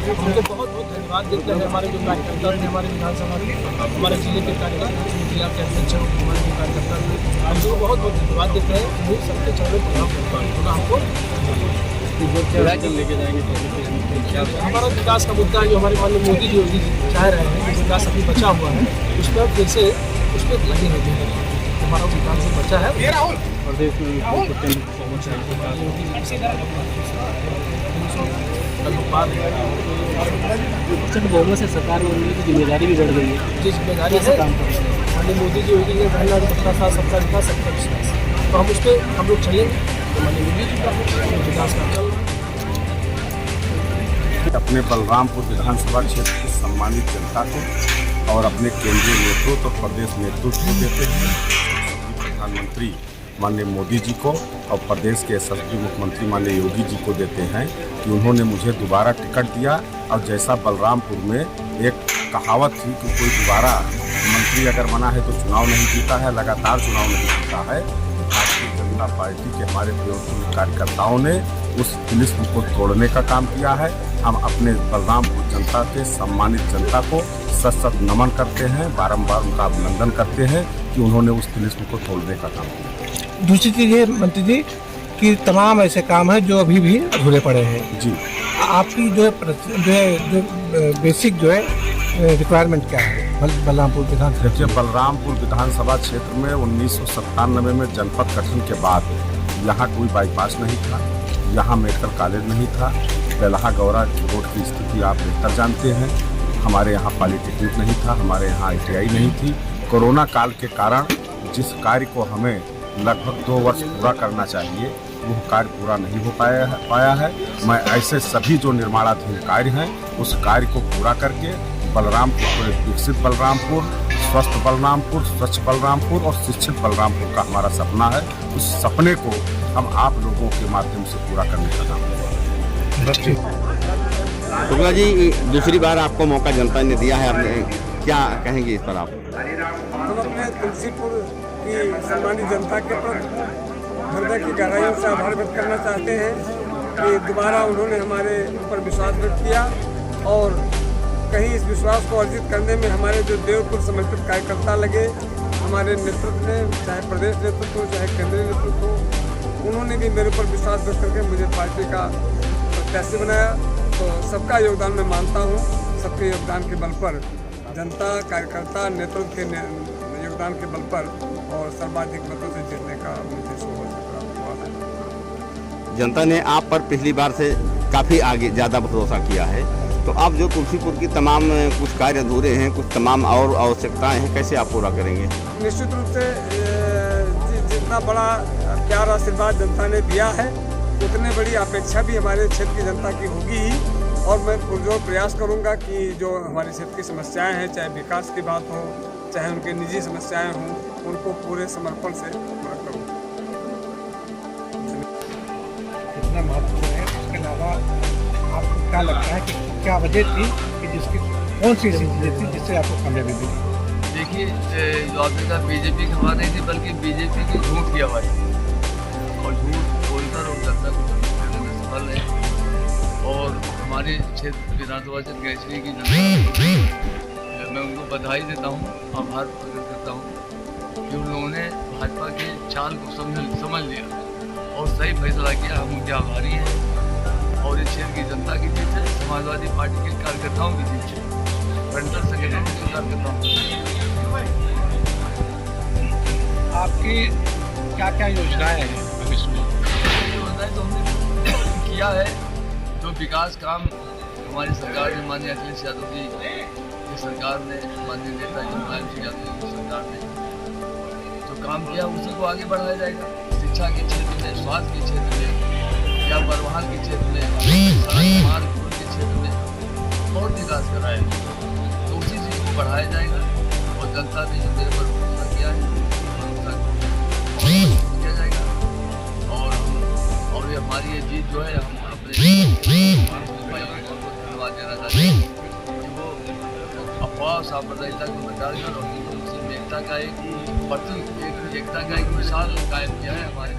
उनको बहुत बहुत धन्यवाद देते हैं। हमारे जो कार्यकर्ता हैं, हमारे विधानसभा के हमारे जिले के कार्यकर्ता, जिला के अध्यक्ष हमारे जो कार्यकर्ता हैं, हम लोग बहुत बहुत धन्यवाद देते हैं। वो सबके चरणों पर हमको लेके जाएंगे। हमारा विकास का मुद्दा है जो हमारे माननीय मोदी जी चाह रहे हैं, जो विकास अभी बचा हुआ है उस पर जैसे उस पर लगे हुए हैं। हमारा विकास जो बचा है प्रदेश में बहुमत से सरकार बनने की जिम्मेदारी भी बढ़ गई है। जिस जिम्मेदारी से काम कर रहे हैं माननीय मोदी जी होगी कि सबका साथ सबका विकास सबका विश्वास, तो हम उस पर हम लोग चलेंगे। तो माननीय मोदी जी का विकास का चल अपने बलरामपुर विधानसभा क्षेत्र की सम्मानित जनता को और अपने केंद्रीय नेतृत्व और प्रदेश नेतृत्व को देते हैं। प्रधानमंत्री माननीय मोदी जी को और प्रदेश के यशस्वी मुख्यमंत्री माननीय योगी जी को देते हैं कि उन्होंने मुझे दोबारा टिकट दिया। और जैसा बलरामपुर में एक कहावत थी कि कोई दोबारा मंत्री अगर बना है तो चुनाव नहीं जीता है, लगातार चुनाव नहीं जीता है। भारतीय जनता पार्टी के हमारे प्रयोगशील कार्यकर्ताओं ने उस तिलिस्म को तोड़ने का काम किया है। हम अपने बलरामपुर जनता के सम्मानित जनता को सत सत नमन करते हैं, बारंबार उनका अभिनंदन करते हैं कि उन्होंने उस तिलिस्म को तोड़ने का काम किया। दूसरी चीज़ ये मंत्री जी कि तमाम ऐसे काम हैं जो अभी भी अधूरे पड़े हैं जी। आपकी जो बेसिक जो है रिक्वायरमेंट क्या है बलरामपुर विधानसभा? देखिए, बलरामपुर विधानसभा क्षेत्र में 1997 में जनपद गठन के बाद यहाँ कोई बाईपास नहीं था, यहाँ मेडिकल कॉलेज नहीं था, बेलहा गौरा रोड की स्थिति आप बेहतर जानते हैं। हमारे यहाँ पॉलिटेक्निक नहीं था, हमारे यहाँ ITI नहीं थी। कोरोना काल के कारण जिस कार्य को हमें लगभग 2 वर्ष पूरा करना चाहिए वो कार्य पूरा नहीं हो पाया है। मैं ऐसे सभी जो निर्माणाधीन कार्य हैं उस कार्य को पूरा करके बलरामपुर को विकसित बलरामपुर, स्वस्थ बलरामपुर, स्वच्छ बलरामपुर और शिक्षित बलरामपुर का हमारा सपना है। उस सपने को हम आप लोगों के माध्यम से पूरा करने का काम करेंगे। शुक्ला जी, दूसरी बार आपको मौका जनता ने दिया है, आपने क्या कहेंगे इस पर आप? हम अपने तुलसीपुर की सम्मानित जनता के प्रति हृदय की गहराइयों से आभार व्यक्त करना चाहते हैं कि दोबारा उन्होंने हमारे ऊपर विश्वास व्यक्त किया और कहीं इस विश्वास को अर्जित करने में हमारे जो देवपुर समर्पित कार्यकर्ता लगे, हमारे नेतृत्व ने, चाहे प्रदेश नेतृत्व हो चाहे केंद्रीय नेतृत्व हो, उन्होंने भी मेरे ऊपर विश्वास व्यक्त करके मुझे पार्टी का प्रत्याशी बनाया। तो सबका योगदान मैं मानता हूँ। सबके योगदान के बल पर, जनता कार्यकर्ता नेतृत्व के योगदान के बल पर और सर्वाधिक मतों से जीतने का मुझे सौभाग्य प्राप्त हुआ है। जनता ने आप पर पिछली बार से काफ़ी आगे ज़्यादा भरोसा किया है, तो आप जो तुलसीपुर की तमाम कुछ कार्य अधूरे हैं, कुछ तमाम और आवश्यकताएं हैं, कैसे आप पूरा करेंगे? निश्चित रूप से जितना बड़ा प्यार आशीर्वाद जनता ने दिया है उतने बड़ी अपेक्षा भी हमारे क्षेत्र की जनता की होगी ही। और मैं पुरजोर प्रयास करूंगा कि जो हमारे क्षेत्र की समस्याएं हैं, चाहे विकास की बात हो चाहे उनके निजी समस्याएं हों, उनको पूरे समर्पण से पूरा करूँ। कितना महत्वपूर्ण है, उसके अलावा आपको क्या लगता है कि क्या वजह थी कि जिसकी कौन सी ऐसी चीज़ें थी जिससे आपको कामयाबी मिली? देखिए, जो आपने कहा बीजेपी की हवा नहीं थी, बल्कि बीजेपी की झूठ की आवाज़ और झूठ बोलकर और जनता को सफल है। और हमारे क्षेत्र विधानसभा से केसरी की जनता, मैं उनको बधाई देता हूँ, आभार प्रकट करता हूँ कि उन लोगों ने भाजपा के चाल को समझ लिया और सही फैसला किया। हम उनके आभारी हैं और इस क्षेत्र की जनता की जीत है, समाजवादी पार्टी के कार्यकर्ताओं की जीत है, फ्रंटल संगठन के कार्यकर्ताओं की। आपकी क्या क्या योजनाएं हैं भविष्य में? योजनाएं तो हमने किया है, जो विकास काम हमारी सरकार ने, माननीय अखिलेश यादव जी की सरकार ने, माननीय नेता जी मुलायम सिंह यादव जी की सरकार ने जो काम किया उसी को आगे बढ़ाया जाएगा। शिक्षा के क्षेत्र में, स्वास्थ्य के क्षेत्र में या परिवहन के क्षेत्र में, सड़क मार्ग के क्षेत्र में और विकास कराएगा, तो उसी चीज़ को बढ़ाया जाएगा। और जनता ने जो मेरे पर भरोसा किया है, भरोसा किया जाएगा। और ये हमारी ये जीत जो है, हम अपने धन्यवाद देना चाहते हैं कि वो अफवाह सांप्रदायिकता को मिटाकर और एकता का एक प्रतीक, एकता का एक मिसाल कायम किया है हमारे